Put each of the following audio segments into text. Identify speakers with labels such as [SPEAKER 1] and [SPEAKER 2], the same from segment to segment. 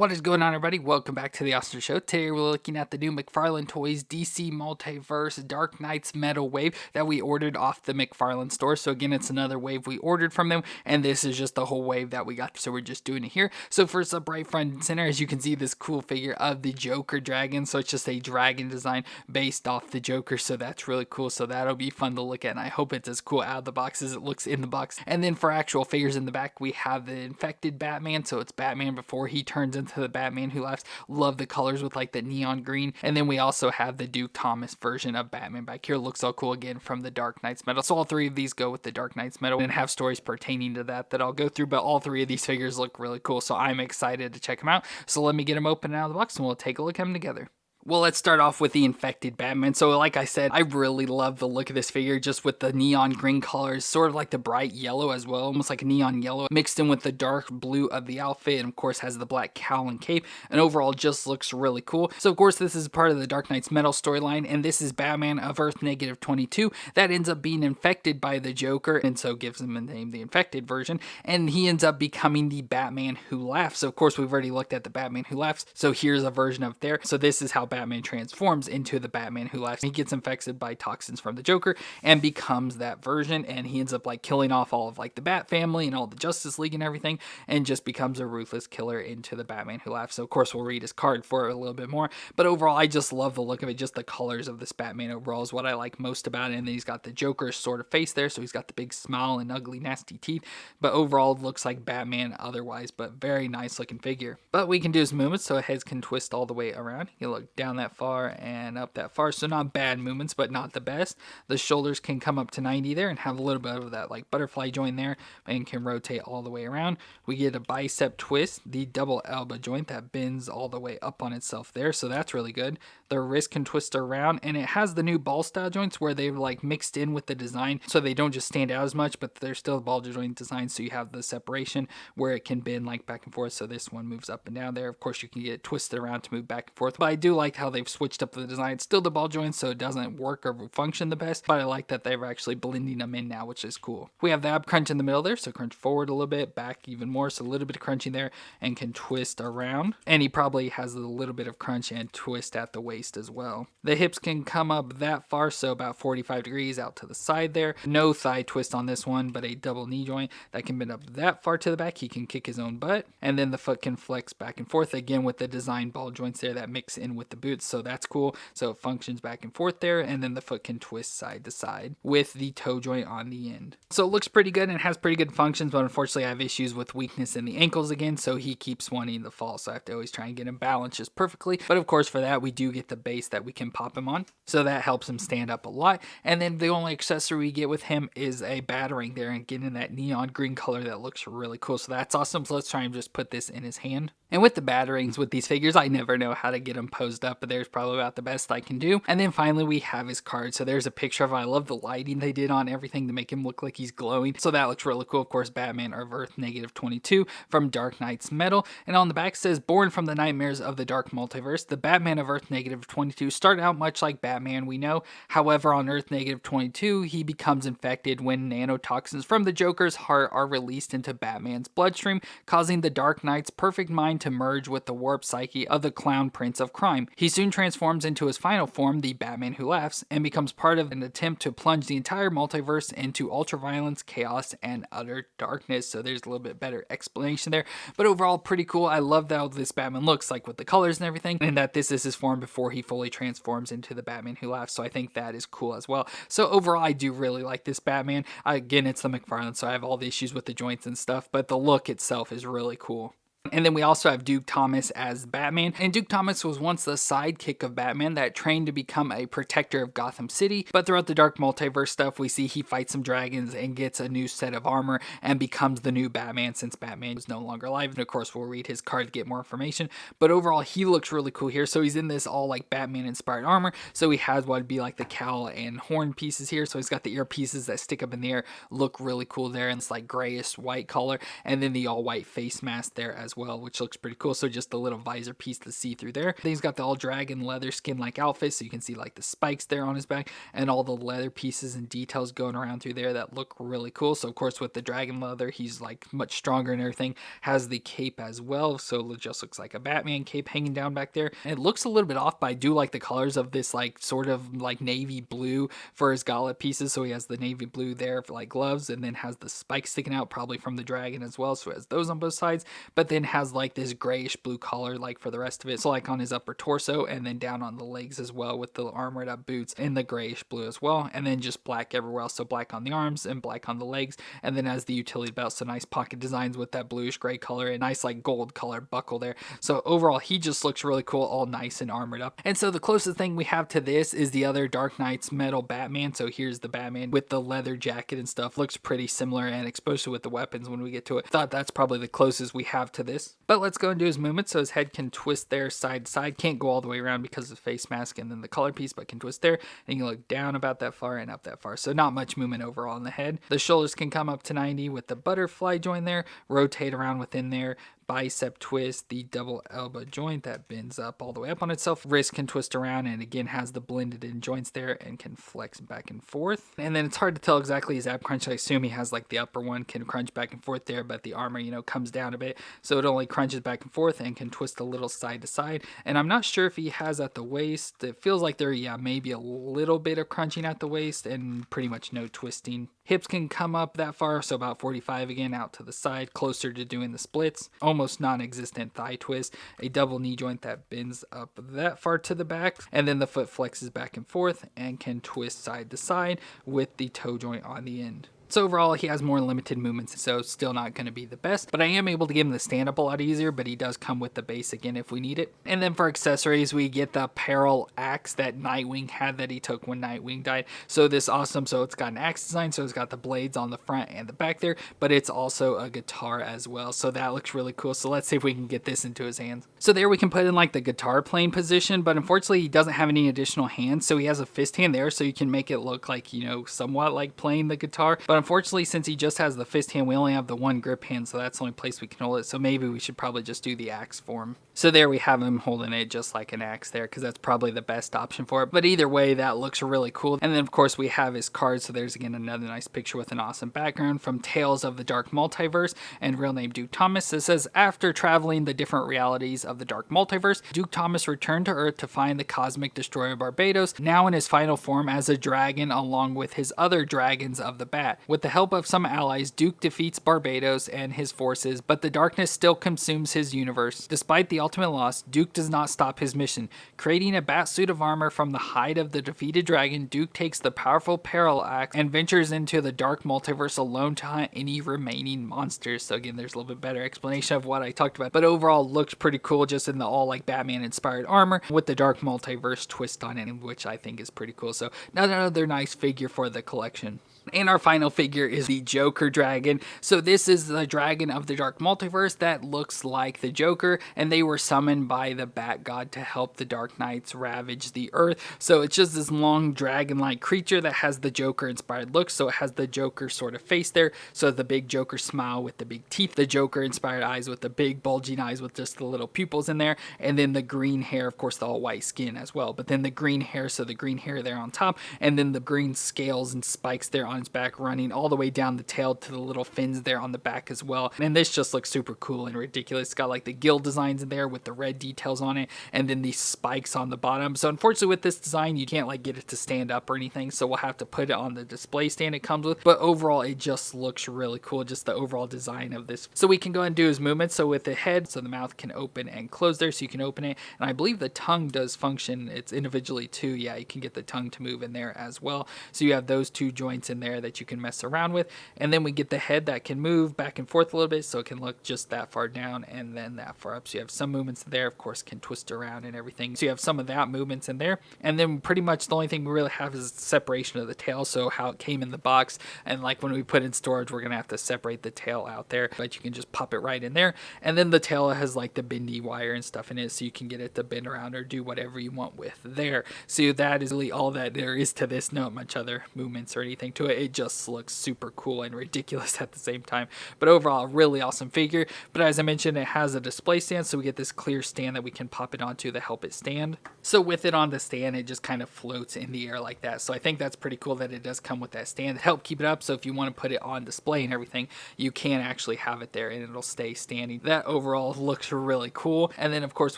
[SPEAKER 1] What is going on, everybody? Welcome back to the Austin Show. Today we're looking at the new McFarlane Toys DC Multiverse Dark Knights Metal Wave that we ordered off the McFarlane store. So again, it's another wave we ordered from them, and this is just the whole wave that we got. So we're just doing it here. So first up, right front and center, as you can see, this cool figure of the Joker dragon. So it's just a dragon design based off the Joker. So that's really cool. So that'll be fun to look at, and I hope it's as cool out of the box as it looks in the box. And then for actual figures in the back, we have the infected Batman. So it's Batman before he turns into the Batman Who Laughs. Love the colors with like the neon green. And then we also have the Duke Thomas version of Batman back here. Looks so cool again from the Dark Knights metal. So all three of these go with the Dark Knights metal and have stories pertaining to that I'll go through. But all three of these figures look really cool. So I'm excited to check them out. So let me get them open out of the box and we'll take a look at them together. Well, let's start off with the infected Batman. So like I said, I really love the look of this figure just with the neon green colors, sort of like the bright yellow as well, almost like a neon yellow mixed in with the dark blue of the outfit, and of course has the black cowl and cape, and overall just looks really cool. So of course this is part of the Dark Knights metal storyline, and this is Batman of Earth -22 that ends up being infected by the Joker, and so gives him the name the infected version, and he ends up becoming the Batman Who Laughs. So of course we've already looked at the Batman Who Laughs, so here's a version of there. So this is how Batman transforms into the Batman Who Laughs. He gets infected by toxins from the Joker and becomes that version, and he ends up like killing off all of like the Bat family and all the Justice League and everything, and just becomes a ruthless killer into the Batman Who Laughs. So of course we'll read his card for it a little bit more, but overall I just love the look of it. Just the colors of this Batman overall is what I like most about it. And then he's got the Joker sort of face there, so he's got the big smile and ugly nasty teeth, but overall it looks like Batman otherwise, but very nice looking figure. But we can do his movements, so heads can twist all the way around. You look down that far and up that far, so not bad movements, but not the best. The shoulders can come up to 90 there and have a little bit of that like butterfly joint there, and can rotate all the way around. We get a bicep twist, the double elbow joint that bends all the way up on itself there, so that's really good. The wrist can twist around, and it has the new ball style joints where they've like mixed in with the design, so they don't just stand out as much, but they're still ball joint design, so you have the separation where it can bend like back and forth. So this one moves up and down there. Of course you can get it twisted around to move back and forth, but I do like how they've switched up the design. It's still the ball joints, so it doesn't work or function the best, but I like that they're actually blending them in now, which is cool. We have the ab crunch in the middle there, so crunch forward a little bit, back even more, so a little bit of crunching there, and can twist around. And he probably has a little bit of crunch and twist at the waist as well. The hips can come up that far, so about 45 degrees out to the side there. No thigh twist on this one, but a double knee joint that can bend up that far to the back. He can kick his own butt, and then the foot can flex back and forth again with the design ball joints there that mix in with the boots, so that's cool. So it functions back and forth there, and then the foot can twist side to side with the toe joint on the end. So it looks pretty good and has pretty good functions, but unfortunately I have issues with weakness in the ankles again, so he keeps wanting to fall, so I have to always try and get him balanced just perfectly. But of course for that we do get the base that we can pop him on, so that helps him stand up a lot. And then the only accessory we get with him is a battering there, and getting that neon green color that looks really cool, so that's awesome. So let's try and just put this in his hand. And with the batterings with these figures, I never know how to get them posed up, but there's probably about the best I can do. And then finally we have his card. So there's a picture of him. I love the lighting they did on everything to make him look like he's glowing. So that looks really cool. Of course, Batman of Earth -22 from Dark Knights Metal. And on the back says, born from the nightmares of the dark multiverse, the Batman of Earth -22 started out much like Batman we know. However, on Earth -22, he becomes infected when nanotoxins from the Joker's heart are released into Batman's bloodstream, causing the Dark Knight's perfect mind to merge with the warped psyche of the clown prince of crime. He soon transforms into his final form, the Batman Who Laughs, and becomes part of an attempt to plunge the entire multiverse into ultraviolence, chaos, and utter darkness. So there's a little bit better explanation there, but overall pretty cool. I love how this Batman looks like with the colors and everything, and that this is his form before he fully transforms into the Batman Who Laughs, so I think that is cool as well. So overall I do really like this Batman. Again, it's the McFarlane, so I have all the issues with the joints and stuff, but the look itself is really cool. And then we also have Duke Thomas as Batman, and Duke Thomas was once the sidekick of Batman that trained to become a protector of Gotham City, but throughout the Dark Multiverse stuff we see he fights some dragons and gets a new set of armor and becomes the new Batman since Batman is no longer alive. And of course we'll read his card to get more information, but overall he looks really cool here. So he's in this all like Batman inspired armor, so he has what would be like the cowl and horn pieces here, so he's got the ear pieces that stick up in the air, look really cool there, and it's like grayish white color, and then the all white face mask there as as well, which looks pretty cool. So just a little visor piece to see through there. Then he's got the all dragon leather skin like outfit, so you can see like the spikes there on his back and all the leather pieces and details going around through there that look really cool. So of course with the dragon leather, he's like much stronger and everything. Has the cape as well, so it just looks like a Batman cape hanging down back there. And it looks a little bit off, but I do like the colors of this like sort of like navy blue for his gauntlet pieces. So he has the navy blue there for like gloves, and then has the spikes sticking out probably from the dragon as well, so it has those on both sides, but then has like this grayish blue collar like for the rest of it, so like on his upper torso and then down on the legs as well, with the armored up boots in the grayish blue as well, and then just black everywhere else, so black on the arms and black on the legs, and then as the utility belt, so nice pocket designs with that bluish gray color and nice like gold color buckle there. So overall he just looks really cool, all nice and armored up. And so the closest thing we have to this is the other Dark Knight's metal Batman. So here's the Batman with the leather jacket and stuff, looks pretty similar, and especially with the weapons when we get to it, thought that's probably the closest we have to this. But let's go and do his movements. So his head can twist there side to side, can't go all the way around because of the face mask and then the collar piece, but can twist there, and you can look down about that far and up that far, so not much movement overall in the head. The shoulders can come up to 90 with the butterfly joint there, rotate around within there, bicep twist, the double elbow joint that bends up all the way up on itself. Wrist can twist around and again has the blended in joints there and can flex back and forth. And then it's hard to tell exactly his ab crunch. I assume he has like the upper one can crunch back and forth there, but the armor, you know, comes down a bit, so it only crunches back and forth and can twist a little side to side. And I'm not sure if he has at the waist. It feels like there, yeah, maybe a little bit of crunching at the waist and pretty much no twisting. Hips can come up that far, so about 45 again, out to the side, closer to doing the splits. Almost non-existent thigh twist, a double knee joint that bends up that far to the back, and then the foot flexes back and forth and can twist side to side with the toe joint on the end. So overall, he has more limited movements, so still not going to be the best, but I am able to get him to stand up a lot easier, but he does come with the base again if we need it. And then for accessories, we get the peril axe that Nightwing had that he took when Nightwing died. So this awesome, so it's got an axe design, so it's got the blades on the front and the back there, but it's also a guitar as well, so that looks really cool. So let's see if we can get this into his hands. So there we can put in like the guitar playing position, but unfortunately he doesn't have any additional hands, so he has a fist hand there, so you can make it look like, you know, somewhat like playing the guitar, but unfortunately, since he just has the fist hand, we only have the one grip hand, so that's the only place we can hold it. So maybe we should probably just do the axe for him. So there we have him holding it just like an axe there, because that's probably the best option for it. But either way, that looks really cool. And then of course we have his cards. So there's again another nice picture with an awesome background from Tales of the Dark Multiverse and real name Duke Thomas. It says, after traveling the different realities of the Dark Multiverse, Duke Thomas returned to Earth to find the cosmic destroyer Barbados, now in his final form as a dragon along with his other dragons of the Bat. With the help of some allies, Duke defeats Barbados and his forces, but the darkness still consumes his universe. Despite the ultimate loss, Duke does not stop his mission. Creating a bat suit of armor from the hide of the defeated dragon, Duke takes the powerful peril axe and ventures into the dark multiverse alone to hunt any remaining monsters. So again, there's a little bit better explanation of what I talked about, but overall looks pretty cool just in the all like Batman inspired armor with the dark multiverse twist on it, which I think is pretty cool. So another nice figure for the collection. And our final figure is the Joker dragon. So this is the dragon of the Dark Multiverse that looks like the Joker, and they were summoned by the Bat God to help the Dark Knights ravage the Earth. So it's just this long dragon-like creature that has the Joker inspired look. So it has the Joker sort of face there. So the big Joker smile with the big teeth, the Joker inspired eyes with the big bulging eyes with just the little pupils in there, and then the green hair, of course the all white skin as well, but then the green hair, so the green hair there on top, and then the green scales and spikes there on its back running all the way down the tail to the little fins there on the back as well. And this just looks super cool and ridiculous. It's got like the gill designs in there with the red details on it, and then these spikes on the bottom. So unfortunately with this design, you can't like get it to stand up or anything, so we'll have to put it on the display stand it comes with. But overall, it just looks really cool, just the overall design of this. So we can go and do his movements. So with the head, so the mouth can open and close there, so you can open it. And I believe the tongue does function. It's individually too. Yeah, you can get the tongue to move in there as well. So you have those two joints in there that you can mess around with. And then we get the head that can move back and forth a little bit, so it can look just that far down and then that far up. So you have some movements there, of course, can twist around and everything. So you have some of that movements in there. And then pretty much the only thing we really have is separation of the tail, so how it came in the box. And like when we put in storage, we're gonna have to separate the tail out there, but you can just pop it right in there. And then the tail has like the bendy wire and stuff in it, so you can get it to bend around or do whatever you want with there. So that is really all that there is to this. Not much other movements or anything to it. it, it just looks super cool and ridiculous at the same time. But overall, really awesome figure. But as I mentioned, it has a display stand, so we get this clear stand that we can pop it onto to help it stand. So with it on the stand, it just kind of floats in the air like that. So I think that's pretty cool that it does come with that stand to help keep it up. So if you want to put it on display and everything, you can actually have it there and it'll stay standing. That overall looks really cool. And then of course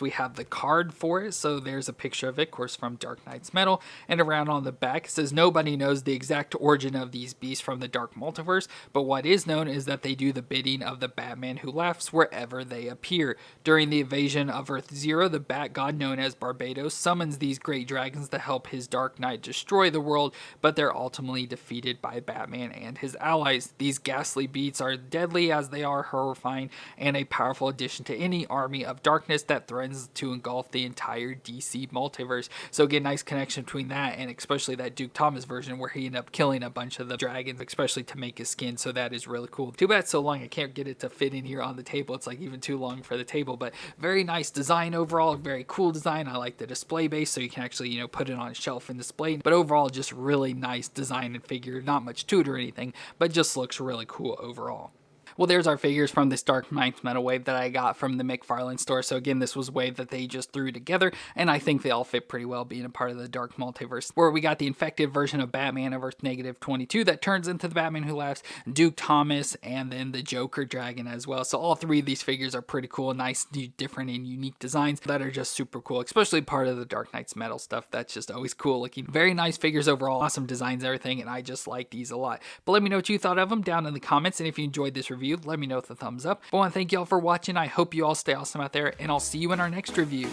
[SPEAKER 1] we have the card for it. So there's a picture of it, of course, from Dark Knight's Metal, and around on the back it says nobody knows the exact origin of these beasts from the Dark Multiverse, but what is known is that they do the bidding of the Batman who laughs wherever they appear. During the invasion of Earth Zero, the Bat God known as Barbados summons these great dragons to help his Dark Knight destroy the world, but they're ultimately defeated by Batman and his allies. These ghastly beasts are deadly as they are horrifying and a powerful addition to any army of darkness that threatens to engulf the entire DC multiverse. So again, nice connection between that and especially that Duke Thomas version where he ended up killing a bunch of the dragons, especially to make his skin. So that is really cool. Too bad it's so long I can't get it to fit in here on the table. It's like even too long for the table, but very nice design overall. Very cool design. I like the display base, so you can actually, you know, put it on a shelf and display. But overall, just really nice design and figure. Not much to it or anything, but just looks really cool overall. Well, there's our figures from this Dark Knight's Metal wave that I got from the McFarlane store. So again, this was a wave that they just threw together, and I think they all fit pretty well being a part of the Dark Multiverse, where we got the infected version of Batman of Earth -22 that turns into the Batman Who Laughs, Duke Thomas, and then the Joker Dragon as well. So all three of these figures are pretty cool, nice, different, and unique designs that are just super cool, especially part of the Dark Knight's Metal stuff. That's just always cool looking. Very nice figures overall, awesome designs, everything, and I just like these a lot. But let me know what you thought of them down in the comments, and if you enjoyed this review, let me know with a thumbs up. I want to thank you all for watching. I hope you all stay awesome out there, and I'll see you in our next review.